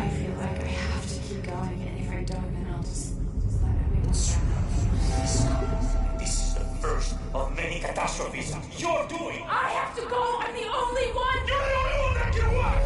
I feel like I have to keep going, and if I don't, then I'll just let everyone drown. This is the first of many catastrophes you're doing. I have to go! I'm the only one! You're the only one that can work!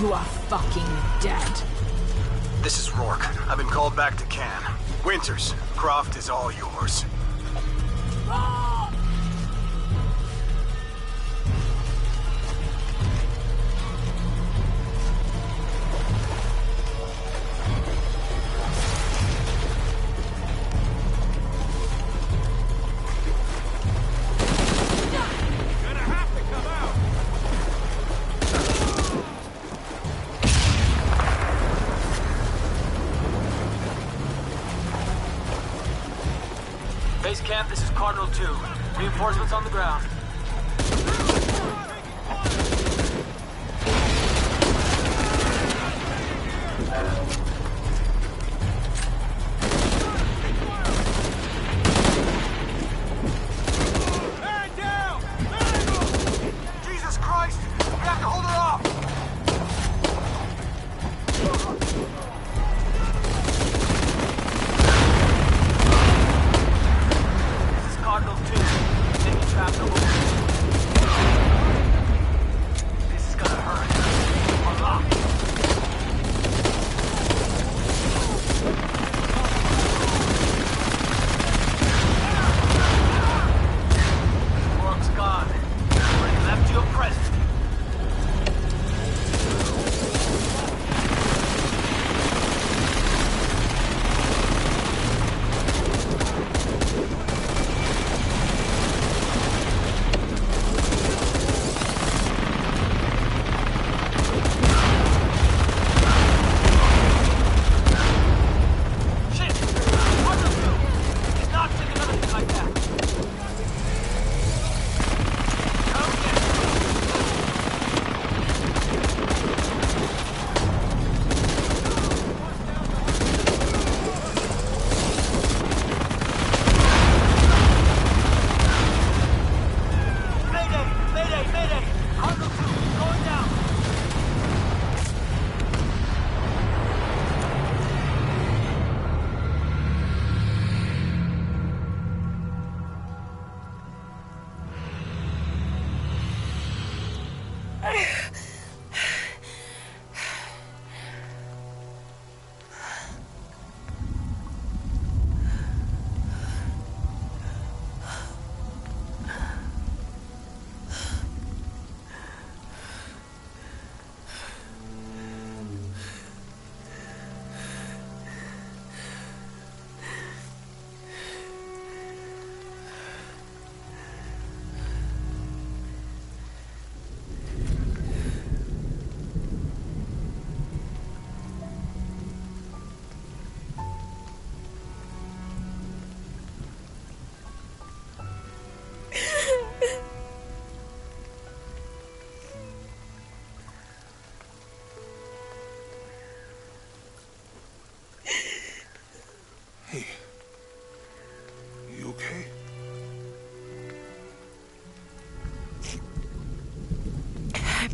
You are fucking dead. This is Rourke. I've been called back to G.A.M.E.R. Winters, Croft is all yours. Base camp, this is Cardinal 2. Reinforcements on the ground. Man down! Jesus Christ! We have to hold her off! Cardinal 2, taking trap number 1. This is gonna hurt. Unlock.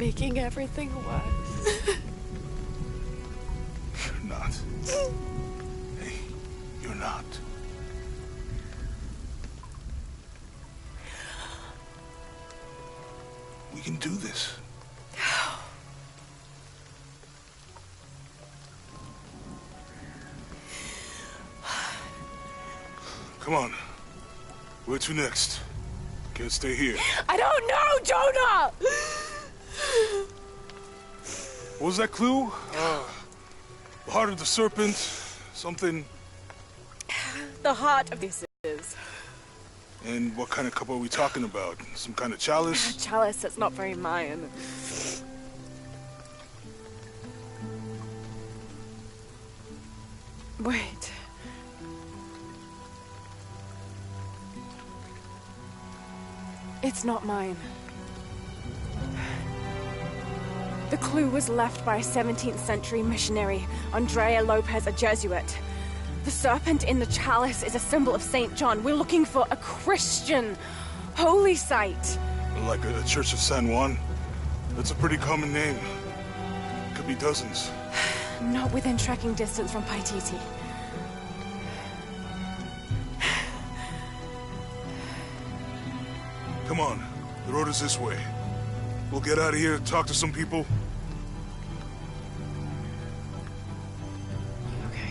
making everything worse. You're not. Hey, you're not. We can do this. Come on. Where to next? Can't stay here. I don't know, Jonah! What was that clue? The heart of the serpent, something. The heart of this is. And what kind of cup are we talking about? Some kind of chalice? Chalice, that's not very Mayan. Wait. It's not mine. The clue was left by a 17th century missionary, Andrea Lopez, a Jesuit. The serpent in the chalice is a symbol of St. John. We're looking for a Christian holy site. Like a Church of San Juan? That's a pretty common name. Could be dozens. Not within trekking distance from Paititi. Come on, the road is this way. We'll get out of here, talk to some people. Okay.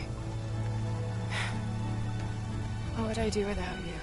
What would I do without you?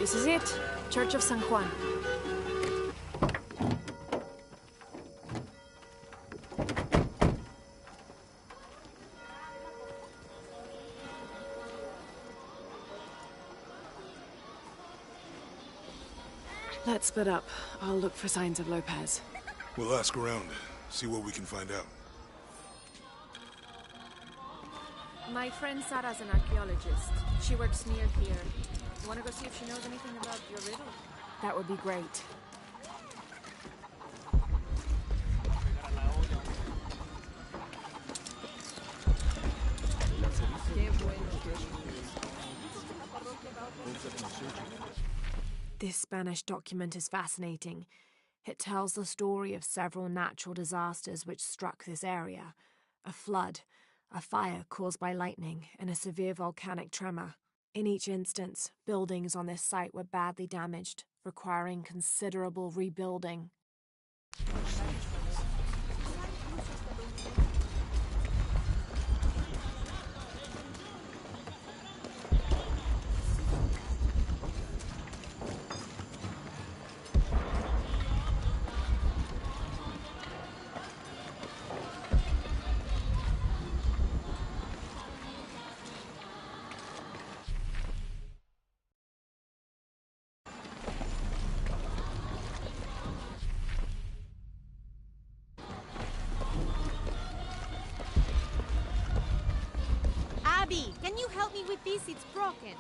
This is it. Church of San Juan. Let's split up. I'll look for signs of Lopez. We'll ask around, see what we can find out. My friend Sarah's an archaeologist. She works near here. You wanna go see if she knows anything about your riddle? That would be great. This Spanish document is fascinating. It tells the story of several natural disasters which struck this area. A flood, a fire caused by lightning, and a severe volcanic tremor. In each instance, buildings on this site were badly damaged, requiring considerable rebuilding. Abby, can you help me with this? It's broken.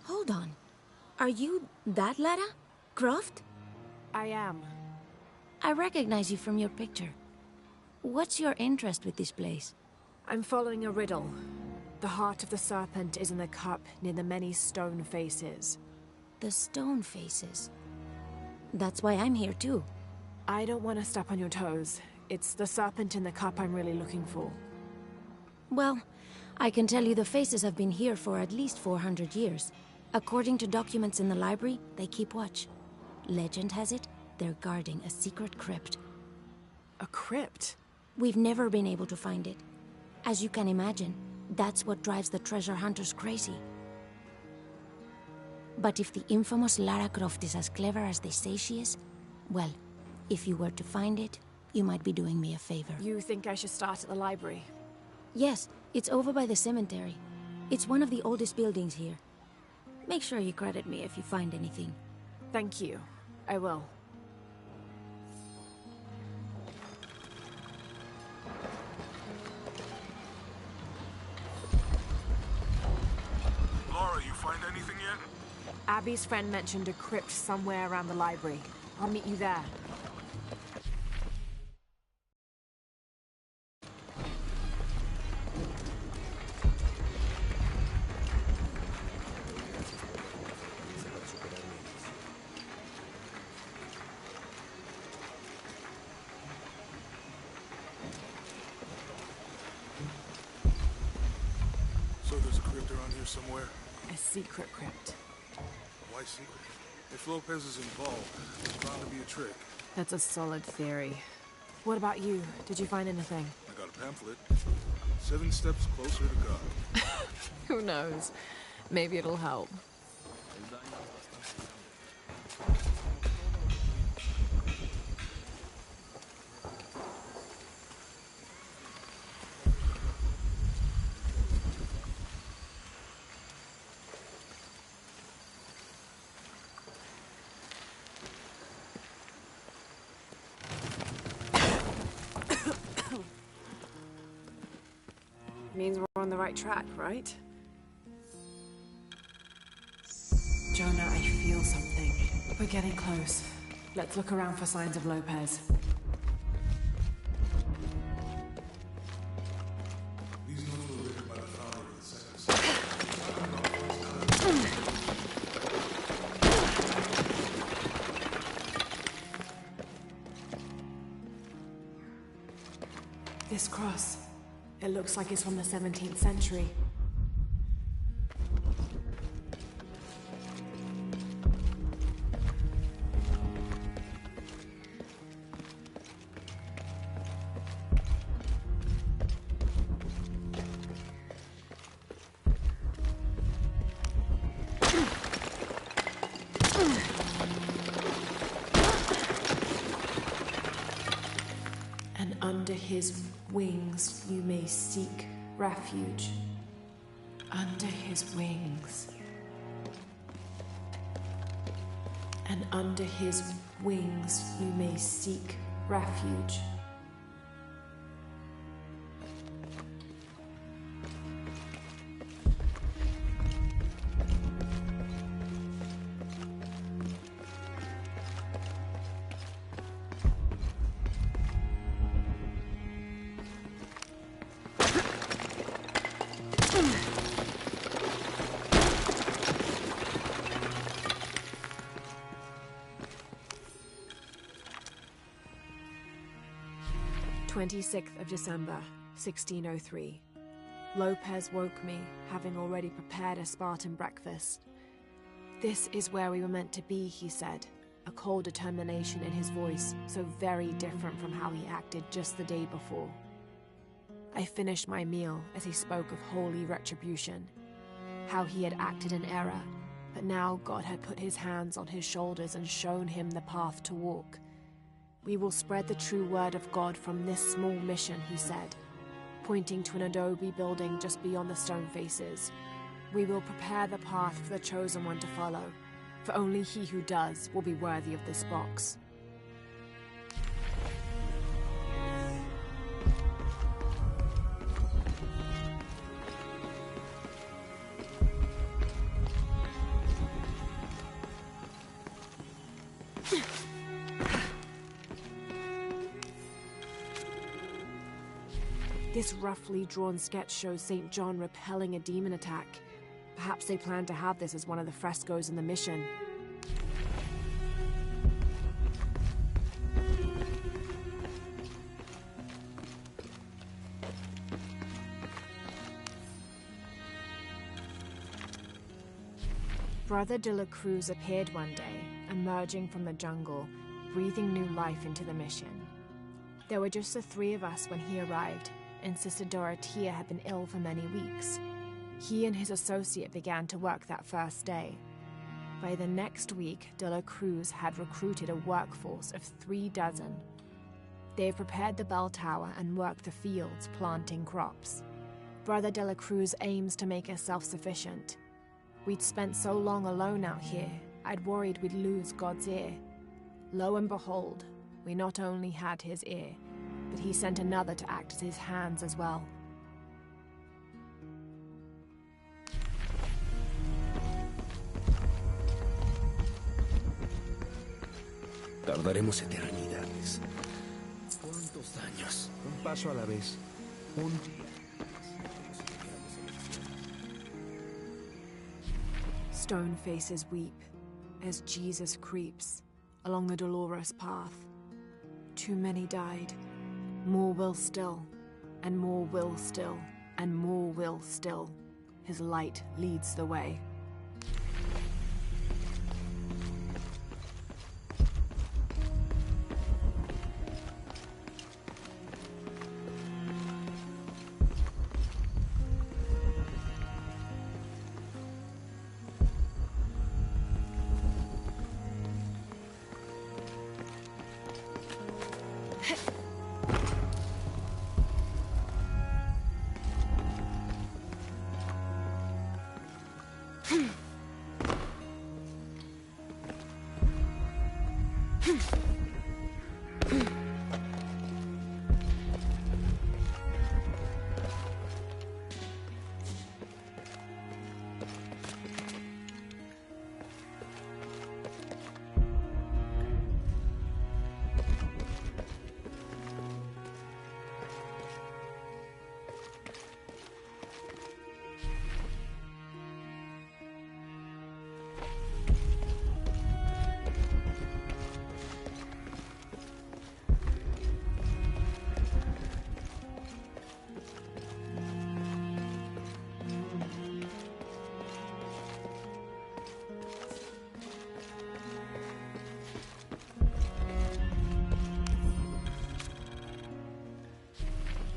Hold on. Are you that Lara? Croft? I am. I recognize you from your picture. What's your interest with this place? I'm following a riddle. The heart of the serpent is in the cup near the many stone faces. The stone faces. That's why I'm here too. I don't want to step on your toes. It's the serpent in the cup I'm really looking for. Well, I can tell you the faces have been here for at least 400 years. According to documents in the library, they keep watch. Legend has it, they're guarding a secret crypt. A crypt? We've never been able to find it. As you can imagine, that's what drives the treasure hunters crazy. But if the infamous Lara Croft is as clever as they say she is, well, If you were to find it, you might be doing me a favor. You think I should start at the library? Yes, it's over by the cemetery. It's one of the oldest buildings here. Make sure you credit me if you find anything. Thank you. I will. Laura, you find anything yet? Abby's friend mentioned a crypt somewhere around the library. I'll meet you there. So there's a crypt around here somewhere? A secret crypt. Why secret? If Lopez is involved, it's bound to be a trick. That's a solid theory. What about you? Did you find anything? I got a pamphlet. 7 steps closer to God. Who knows? Maybe it'll help. Means we're on the right track, right? Jonah, I feel something. We're getting close. Let's look around for signs of Lopez. These notes were written by the founder of the second sect. This cross. It looks like it's from the 17th century. And under his wings you may seek refuge. Under his wings. And under his wings you may seek refuge. December 16th, 1603. Lopez woke me, having already prepared a Spartan breakfast. This is where we were meant to be, he said, a cold determination in his voice, so very different from how he acted just the day before. I finished my meal as he spoke of holy retribution, how he had acted in error, but now God had put his hands on his shoulders and shown him the path to walk. We will spread the true word of God from this small mission, he said, pointing to an adobe building just beyond the stone faces. We will prepare the path for the chosen one to follow, for only he who does will be worthy of this box. This roughly drawn sketch shows St. John repelling a demon attack. Perhaps they plan to have this as one of the frescoes in the mission. Brother de la Cruz appeared one day, emerging from the jungle, breathing new life into the mission. There were just the 3 of us when he arrived, and Sister Dorothea had been ill for many weeks. He and his associate began to work that first day. By the next week, De La Cruz had recruited a workforce of 36. They've prepared the bell tower and worked the fields planting crops. Brother De La Cruz aims to make us self-sufficient. We'd spent so long alone out here, I'd worried we'd lose God's ear. Lo and behold, we not only had his ear, but he sent another to act as his hands as well. Tardaremos eternidades. ¿Cuántos años? Un paso a la vez. Un día. Stone faces weep as Jesus creeps along the dolorous path. Too many died. More will still, and more will still, and more will still. His light leads the way.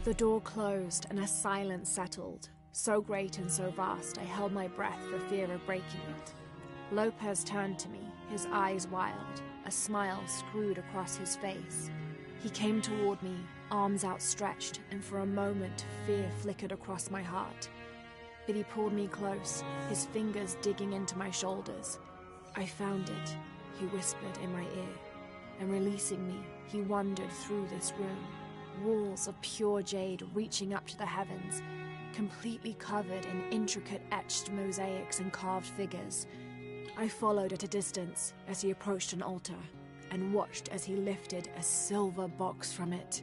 The door closed and a silence settled, so great and so vast I held my breath for fear of breaking it. Lopez turned to me, his eyes wild, a smile screwed across his face. He came toward me, arms outstretched, and for a moment fear flickered across my heart. But he pulled me close, his fingers digging into my shoulders. "I found it," he whispered in my ear, and releasing me, he wandered through this room. Walls of pure jade reaching up to the heavens, completely covered in intricate etched mosaics and carved figures. I followed at a distance as he approached an altar, and watched as he lifted a silver box from it.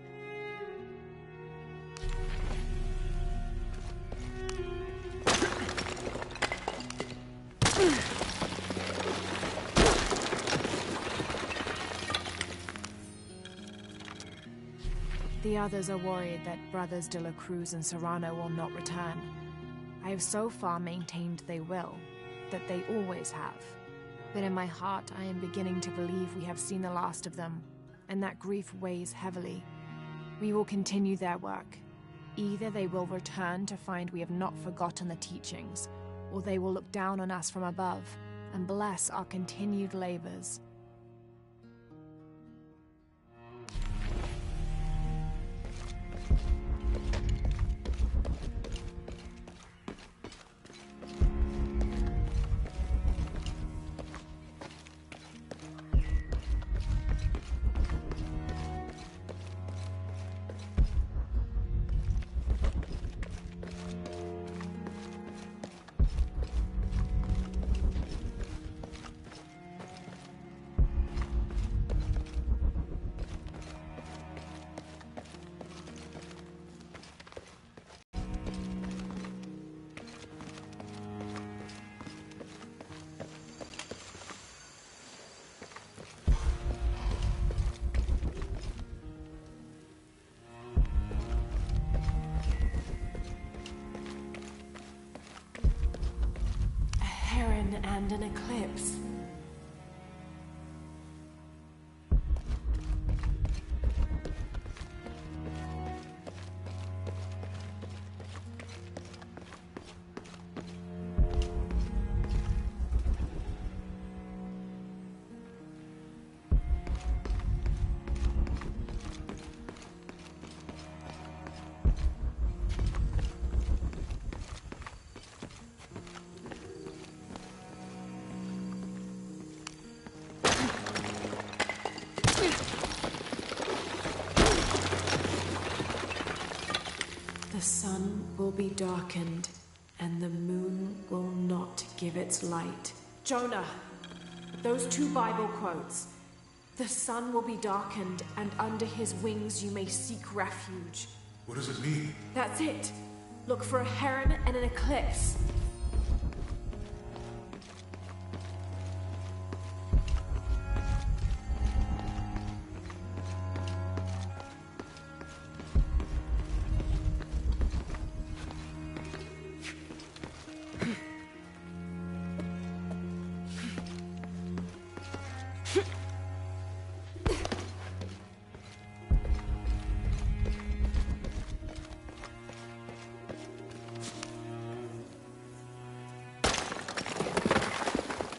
The others are worried that Brothers De La Cruz and Serrano will not return. I have so far maintained they will, that they always have. But in my heart I am beginning to believe we have seen the last of them, and that grief weighs heavily. We will continue their work. Either they will return to find we have not forgotten the teachings, or they will look down on us from above and bless our continued labors. And an eclipse. The sun will be darkened, and the moon will not give its light. Jonah, those two Bible quotes. The sun will be darkened, and under his wings you may seek refuge. What does it mean? That's it. Look for a heron and an eclipse.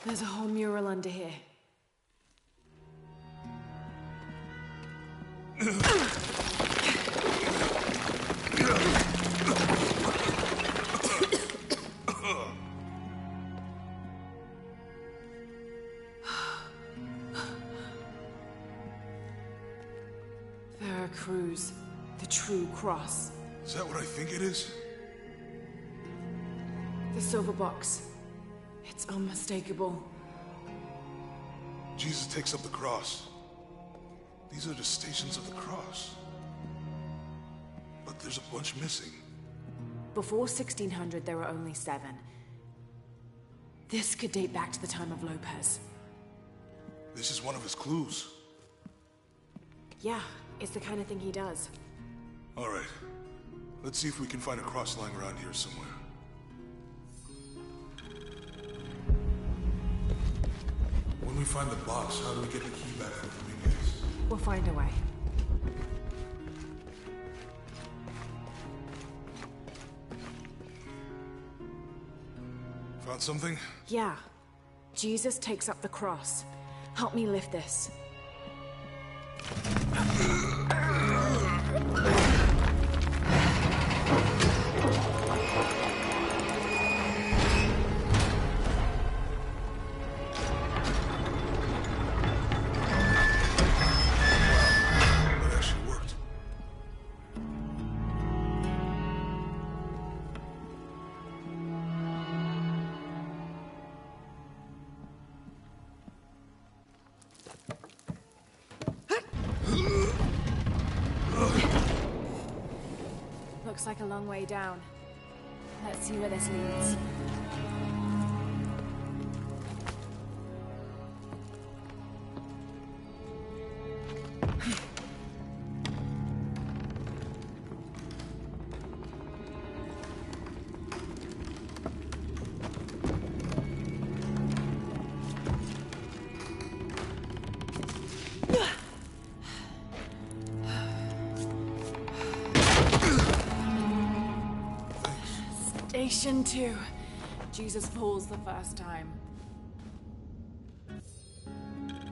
There's a whole mural under here. Veracruz, the true cross. Is that what I think it is? The silver box. It's unmistakable. Jesus takes up the cross. These are the stations of the cross. But there's a bunch missing. Before 1600, there were only 7. This could date back to the time of Lopez. This is one of his clues. Yeah, it's the kind of thing he does. All right. Let's see if we can find a cross lying around here somewhere. When we find the box, how do we get the key back from Dominguez? We'll find a way. Found something? Yeah. Jesus takes up the cross. Help me lift this. Looks like a long way down. Let's see where this leads. Station 2. Jesus falls the first time.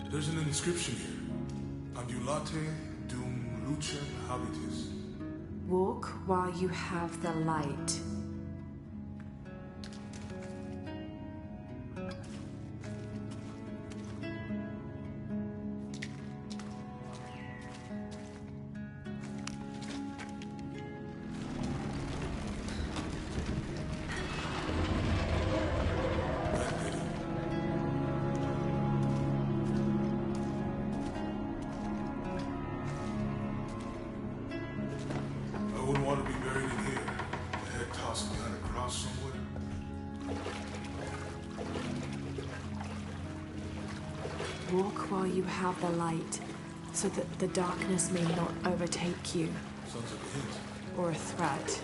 There's an inscription here. Ambulate dum lucem habitis. Walk while you have the light. I wouldn't want to be buried in here. The head tossed behind a cross somewhere. Walk while you have the light, so that the darkness may not overtake you. Sounds like a hint. Or a threat.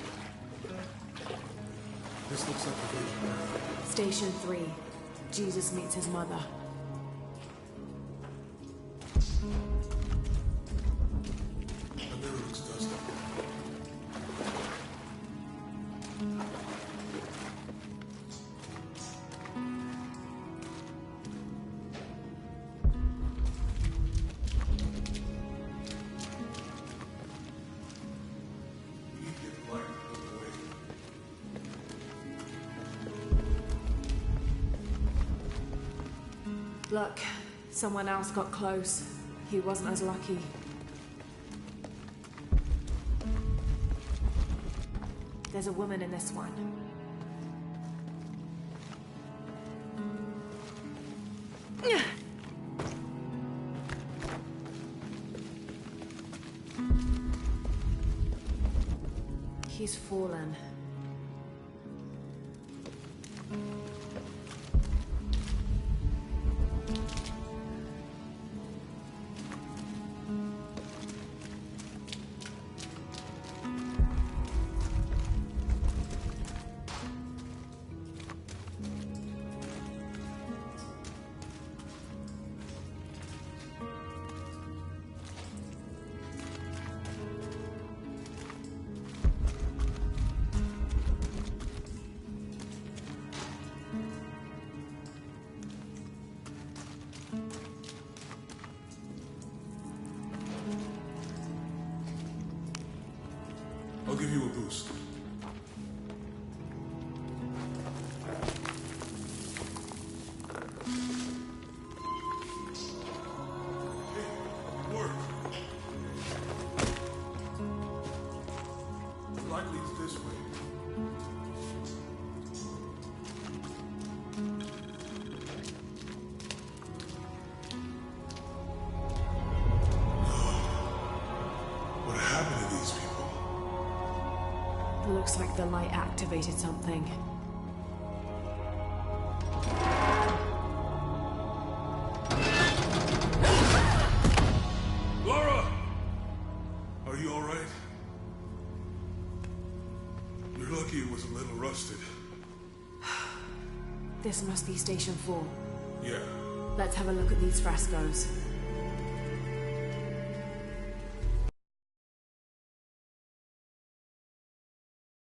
This looks like the Virgin Mary. Station 3. Jesus meets his mother. That mirror looks dusty. We need to get the light out of the way. Look, someone else got close. He wasn't as lucky. There's a woman in this one. He's fallen. I'll give you a boost. Hey, work. The light leads this way. What happened to these people? Looks like the light activated something. Laura! Are you alright? You're lucky it was a little rusted. This must be Station 4. Yeah. Let's have a look at these frescoes.